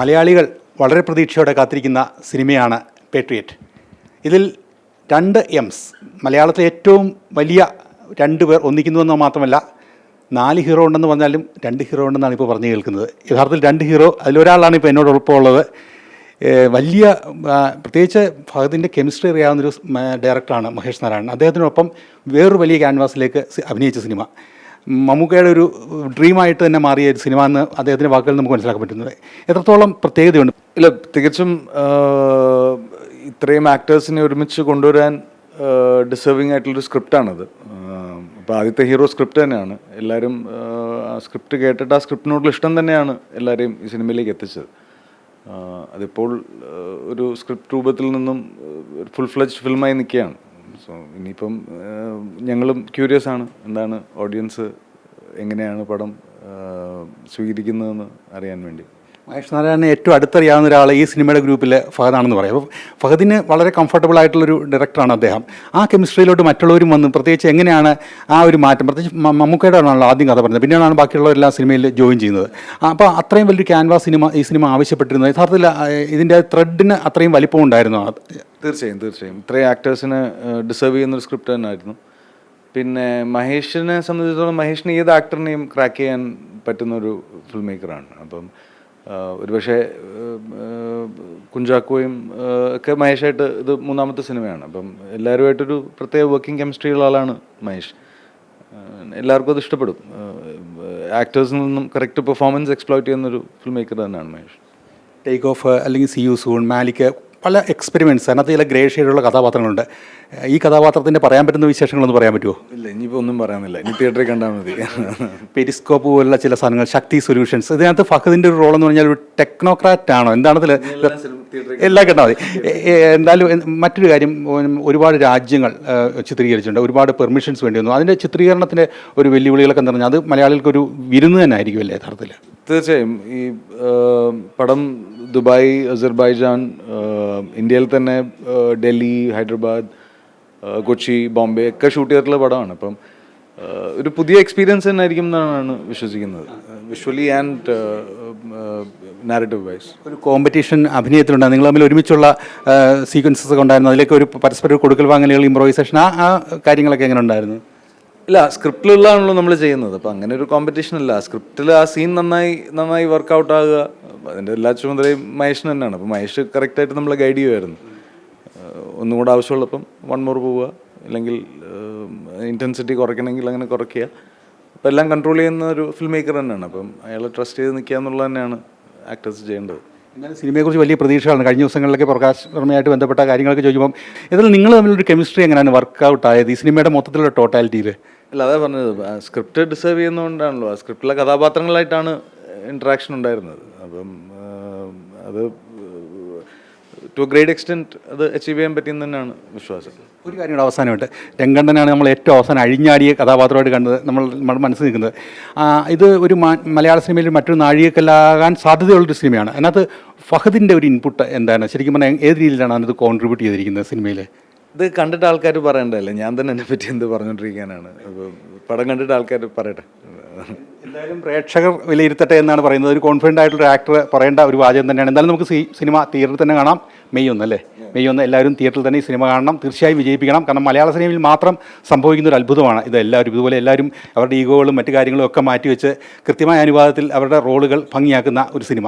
മലയാളികൾ വളരെ പ്രതീക്ഷയോടെ കാത്തിരിക്കുന്ന സിനിമയാണ് പേട്രിയറ്റ്. ഇതിൽ 2 എംസ്, മലയാളത്തിലെ ഏറ്റവും വലിയ 2 പേർ ഒന്നിക്കുന്നുവെന്ന് മാത്രമല്ല 4 ഹീറോ ഉണ്ടെന്ന് പറഞ്ഞാലും 2 ഹീറോ ഉണ്ടെന്നാണ് ഇപ്പോൾ പറഞ്ഞു കേൾക്കുന്നത്. യഥാർത്ഥത്തിൽ 2 ഹീറോ, അതിലൊരാളാണ് ഇപ്പോൾ എന്നോട് ഉറപ്പുള്ളത്. വലിയ പ്രത്യേകിച്ച് ഫഹദിൻ്റെ കെമിസ്ട്രി അറിയാവുന്നൊരു ഡയറക്ടറാണ് മഹേഷ് നാരായണൻ. അദ്ദേഹത്തിനൊപ്പം വേറൊരു വലിയ ക്യാൻവാസിലേക്ക് അഭിനയിച്ച സിനിമ മമ്മൂക്കയുടെ ഒരു ഡ്രീമായിട്ട് തന്നെ മാറിയ ഒരു സിനിമ എന്ന് അദ്ദേഹത്തിൻ്റെ വാക്കുകളിൽ നമുക്ക് മനസ്സിലാക്കാൻ പറ്റുന്നത്. എത്രത്തോളം പ്രത്യേകതയുണ്ട്? ഇല്ല, തികച്ചും ഇത്രയും ആക്ടേഴ്സിനെ ഒരുമിച്ച് കൊണ്ടുവരാൻ ഡിസേർവിംഗ് ആയിട്ടുള്ളൊരു സ്ക്രിപ്റ്റാണത്. അപ്പോൾ ആദ്യത്തെ ഹീറോ സ്ക്രിപ്റ്റ് തന്നെയാണ്. എല്ലാവരും ആ സ്ക്രിപ്റ്റ് കേട്ടിട്ട് ആ സ്ക്രിപ്റ്റിനോടുള്ള ഇഷ്ടം തന്നെയാണ് എല്ലാവരെയും ഈ സിനിമയിലേക്ക് എത്തിച്ചത്. അതിപ്പോൾ ഒരു സ്ക്രിപ്റ്റ് രൂപത്തിൽ നിന്നും ഫുൾ ഫ്ലെഡ്ജ് ഫിൽമായി നിൽക്കുകയാണ്. സോ ഇനിയിപ്പം ഞങ്ങളും ക്യൂരിയസ് ആണ്, എന്താണ് ഓഡിയൻസ് എങ്ങനെയാണ് പടം സ്വീകരിക്കുന്നതെന്ന് അറിയാൻ വേണ്ടി. മഹേഷ് നാരായണനെ ഏറ്റവും അടുത്തറിയാവുന്ന ഒരാൾ ഈ സിനിമയുടെ ഗ്രൂപ്പിൽ ഫഹദാണെന്ന് പറയാം. അപ്പോൾ ഫഹദിന് വളരെ കംഫർട്ടബിൾ ആയിട്ടുള്ളൊരു ഡയറക്ടറാണ് അദ്ദേഹം. ആ കെമിസ്ട്രിയിലോട്ട് മറ്റുള്ളവരും വന്ന് പ്രത്യേകിച്ച് എങ്ങനെയാണ് ആ ഒരു മാറ്റം, പ്രത്യേകിച്ച് മമ്മൂക്കയുടെ ആണല്ലോ ആദ്യം കഥ പറഞ്ഞത്, പിന്നെയാണ് ബാക്കിയുള്ളവരെല്ലാം സിനിമയിൽ ജോയിൻ ചെയ്യുന്നത്. അപ്പോൾ അത്രയും വലിയൊരു ക്യാൻവാസ് ഈ സിനിമ ആവശ്യപ്പെട്ടിരുന്നത് യഥാർത്ഥത്തിൽ ഇതിൻ്റെ ത്രെഡിന് അത്രയും വലിപ്പം ഉണ്ടായിരുന്നു. തീർച്ചയായും ഇത്രയും ആക്ടേഴ്സിന് ഡിസേർവ് ചെയ്യുന്നൊരു സ്ക്രിപ്റ്റ് തന്നെയായിരുന്നു. പിന്നെ മഹേഷിനെ സംബന്ധിച്ചിടത്തോളം മഹേഷിന് ഏത് ആക്ടറിനെയും ക്രാക്ക് ചെയ്യാൻ പറ്റുന്നൊരു ഫിൽം മേക്കറാണ്. അപ്പം ഒരുപക്ഷെ കുഞ്ചാക്കോയും ഒക്കെ മഹേഷായിട്ട് ഇത് 3ാമത്തെ സിനിമയാണ്. അപ്പം എല്ലാവരുമായിട്ടൊരു പ്രത്യേക വർക്കിംഗ് കെമിസ്ട്രിയുള്ള ആളാണ് മഹേഷ്. എല്ലാവർക്കും അത് ഇഷ്ടപ്പെടും. ആക്ടേഴ്സിൽ നിന്നും കറക്റ്റ് പെർഫോമൻസ് എക്സ്പ്ലോയിറ്റ് ചെയ്യുന്നൊരു ഫിൽം മേക്കർ തന്നെയാണ് മഹേഷ്. ടേക്ക് ഓഫ് അല്ലെങ്കിൽ സി യു സൂൺ, മാലിക്, പല എക്സ്പെരിമെൻറ്റ്സ്, അതിനകത്ത് ചില ഗ്രേ ഷെയ്ഡുള്ള കഥാപാത്രങ്ങളുണ്ട്. ഈ കഥാപാത്രത്തിൻ്റെ പറയാൻ പറ്റുന്ന വിശേഷങ്ങളൊന്നും പറയാൻ പറ്റുമോ? ഇല്ല, ഇനിയിപ്പോൾ ഒന്നും പറയാനില്ല, ഇനി തിയേറ്ററിൽ കണ്ടാൽ മതി. പെരിസ്കോപ്പ് പോലുള്ള ചില സാധനങ്ങൾ, ശക്തി സൊല്യൂഷൻസ്, ഇതിനകത്ത് ഫഹദിൻ്റെ ഒരു റോളെന്ന് പറഞ്ഞാൽ ഒരു ടെക്നോക്രാറ്റ് ആണോ എന്താണതിൽ? എല്ലാം കണ്ടാൽ മതി. എന്തായാലും മറ്റൊരു കാര്യം, ഒരുപാട് രാജ്യങ്ങൾ ചിത്രീകരിച്ചിട്ടുണ്ട്, ഒരുപാട് പെർമിഷൻസ് വേണ്ടി വന്നു. അതിൻ്റെ ചിത്രീകരണത്തിൻ്റെ ഒരു വെല്ലുവിളികളൊക്കെ എന്ന് പറഞ്ഞാൽ അത് മലയാളികൾക്കൊരു വിരുന്ന് തന്നെ ആയിരിക്കും അല്ലേ യഥാർത്ഥത്തിൽ? തീർച്ചയായും. ഈ പടം ദുബായ്, അസർബൈജാൻ, ഇന്ത്യയിൽ തന്നെ ഡൽഹി, ഹൈദരാബാദ്, കൊച്ചി, ബോംബെ ഒക്കെ ഷൂട്ട് ചെയ്തിട്ടുള്ള പടമാണ്. അപ്പം ഒരു പുതിയ എക്സ്പീരിയൻസ് തന്നെ ആയിരിക്കും എന്നാണ് വിശ്വസിക്കുന്നത്, വിഷ്വലി ആൻഡ് നാരറ്റീവ് വൈസ്. ഒരു കോമ്പറ്റീഷൻ അഭിനയത്തിലുണ്ടായിരുന്നു, നിങ്ങൾ തമ്മിൽ ഒരുമിച്ചുള്ള സീക്വൻസസ് ഒക്കെ ഉണ്ടായിരുന്നു, അതിലേക്ക് ഒരു പരസ്പരം കൊടുക്കൽ വാങ്ങലുകൾ, ഇംപ്രൊവൈസേഷൻ, ആ കാര്യങ്ങളൊക്കെ എങ്ങനെ ഉണ്ടായിരുന്നു? ഇല്ല, സ്ക്രിപ്റ്റിലുള്ളതാണല്ലോ നമ്മൾ ചെയ്യുന്നത്. അപ്പം അങ്ങനെ ഒരു കോമ്പറ്റീഷൻ അല്ല. സ്ക്രിപ്റ്റിൽ ആ സീൻ നന്നായി വർക്കൗട്ട് ആകുക, അതിൻ്റെ എല്ലാ ചുമതലയും മഹേഷിന് തന്നെയാണ്. അപ്പം മഹേഷ് കറക്റ്റായിട്ട് നമ്മളെ ഗൈഡ് ചെയ്യുമായിരുന്നു. ഒന്നും കൂടെ ആവശ്യമുള്ളപ്പം 1 more പോവുക, അല്ലെങ്കിൽ ഇൻറ്റൻസിറ്റി കുറയ്ക്കണമെങ്കിൽ അങ്ങനെ കുറയ്ക്കുക. അപ്പം എല്ലാം കൺട്രോൾ ചെയ്യുന്ന ഒരു ഫിൽം മേക്കർ തന്നെയാണ്. അപ്പം അയാളെ ട്രസ്റ്റ് ചെയ്ത് നിൽക്കുക എന്നുള്ളത് തന്നെയാണ് ആക്ടേഴ്സ് ചെയ്യേണ്ടത്. എന്നാലും സിനിമയെക്കുറിച്ച് വലിയ പ്രതീക്ഷകളാണ്. കഴിഞ്ഞ ദിവസങ്ങളിലൊക്കെ പ്രകാശ് വർമ്മയായിട്ട് ബന്ധപ്പെട്ട കാര്യങ്ങളൊക്കെ ചോദിക്കുമ്പം ഇതിൽ നിങ്ങൾ തമ്മിലൊരു കെമിസ്ട്രി എങ്ങനെയാണ് വർക്കൗട്ട് ആയത് ഈ സിനിമയുടെ മൊത്തത്തിലുള്ള ടോട്ടാലിറ്റിയിൽ? അല്ല, അതാ പറഞ്ഞത്, സ്ക്രിപ്റ്റ് ഡിസേർവ് ചെയ്യുന്നതുകൊണ്ടാണല്ലോ. ആ സ്ക്രിപ്റ്റിലെ കഥാപാത്രങ്ങളായിട്ടാണ് ഇൻട്രാക്ഷൻ ഉണ്ടായിരുന്നത്. അപ്പം അത് ടു ഗ്രേറ്റ് എക്സ്റ്റെൻറ്റ് അത് അച്ചീവ് ചെയ്യാൻ പറ്റിയെന്ന് തന്നെയാണ് വിശ്വാസം. ഒരു കാര്യം അവസാനമായിട്ട്, രംഗണ്ണനാണ് നമ്മൾ ഏറ്റവും അവസാനം അഴിഞ്ഞാടിയ കഥാപാത്രമായിട്ട് കണ്ടത്, നമ്മൾ മനസ്സിൽ നിൽക്കുന്നത്. ഇത് ഒരു മലയാള സിനിമയിൽ മറ്റൊരു നാഴികക്കല്ലാകാൻ സാധ്യതയുള്ളൊരു സിനിമയാണ്. അതിനകത്ത് ഫഹദിൻ്റെ ഒരു ഇൻപുട്ട് എന്താണ്? ശരിക്കും പറഞ്ഞാൽ ഏത് രീതിയിലാണ് അതിനകത്ത് കോൺട്രിബ്യൂട്ട് ചെയ്തിരിക്കുന്നത് സിനിമയിൽ? ഇത് കണ്ടിട്ട് ആൾക്കാർ പറയേണ്ടതല്ലേ, ഞാൻ തന്നെ എന്നെ പറ്റി എന്ത് പറഞ്ഞുകൊണ്ടിരിക്കാനാണ്. അപ്പോൾ പടം കണ്ടിട്ട് ആൾക്കാർ പറയട്ടെ. എന്തായാലും പ്രേക്ഷകർ വിലയിരുത്തട്ടെ എന്നാണ് പറയുന്നത്. ഒരു കോൺഫിഡൻ്റ് ആയിട്ടുള്ള ആക്ടർ പറയേണ്ട ഒരു വാചകം തന്നെയാണ്. എന്തായാലും നമുക്ക് സിനിമ തിയേറ്ററിൽ തന്നെ കാണാം. മെയ് 1 അല്ലേ? മെയ് 1 എല്ലാവരും തിയേറ്ററിൽ തന്നെ ഈ സിനിമ കാണണം, തീർച്ചയായും വിജയിപ്പിക്കണം. കാരണം മലയാള സിനിമയിൽ മാത്രം സംഭവിക്കുന്ന ഒരു അത്ഭുതമാണ് ഇത്. ഇതുപോലെ എല്ലാവരും അവരുടെ ഈഗോകളും മറ്റു കാര്യങ്ങളും ഒക്കെ മാറ്റിവെച്ച് കൃത്യമായ അനുപാതത്തിൽ അവരുടെ റോളുകൾ ഭംഗിയാക്കുന്ന ഒരു സിനിമ.